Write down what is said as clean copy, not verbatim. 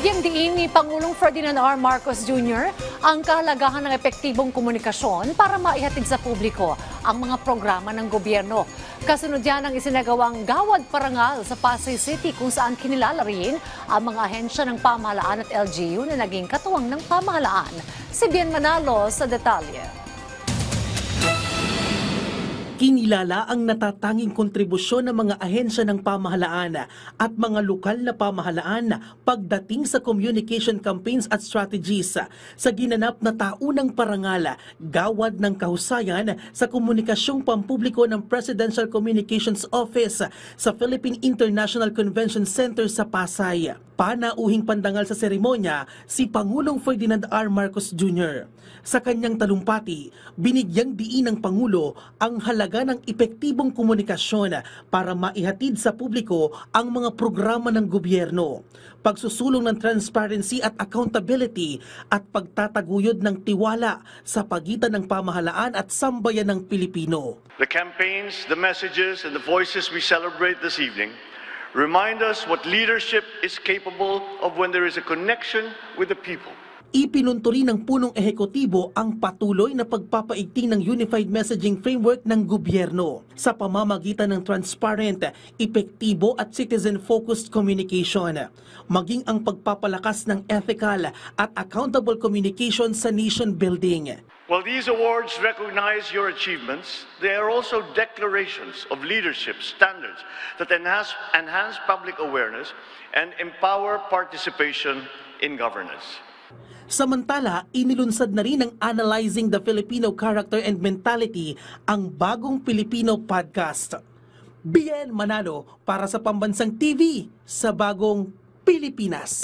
Binigyang diin ni Pangulong Ferdinand R. Marcos Jr. ang kahalagahan ng epektibong komunikasyon para maihatid sa publiko ang mga programa ng gobyerno. Kasunod yan ang isinagawang Gawad Parangal sa Pasay City kung saan kinilala rin ang mga ahensya ng pamahalaan at LGU na naging katuwang ng pamahalaan. Si Bien Manalo sa detalye. Kinilala ang natatanging kontribusyon ng mga ahensya ng pamahalaan at mga lokal na pamahalaan pagdating sa communication campaigns at strategies sa ginanap na taunang parangal, Gawad ng Kahusayan sa Komunikasyong Pampubliko ng Presidential Communications Office sa Philippine International Convention Center sa Pasay. Panauhing pandangal sa seremonya si Pangulong Ferdinand R. Marcos Jr. Sa kanyang talumpati, binigyang diin ng Pangulo ang halaga ng epektibong komunikasyon para maihatid sa publiko ang mga programa ng gobyerno, pagsusulong ng transparency at accountability at pagtataguyod ng tiwala sa pagitan ng pamahalaan at sambayan ng Pilipino. The campaigns, the messages, and the voices we celebrate this evening remind us what leadership is capable of when there is a connection with the people. Ipinunto rin ng punong ehekutibo ang patuloy na pagpapaigting ng Unified Messaging Framework ng gobyerno sa pamamagitan ng transparent, epektibo at citizen-focused communication, maging ang pagpapalakas ng ethical at accountable communication sa nation building. While these awards recognize your achievements, they are also declarations of leadership standards that enhance public awareness and empower participation in governance. Samantala, inilunsad na rin ng Analyzing the Filipino Character and Mentality ang bagong Filipino podcast. Bien Manalo para sa Pambansang TV sa Bagong Pilipinas.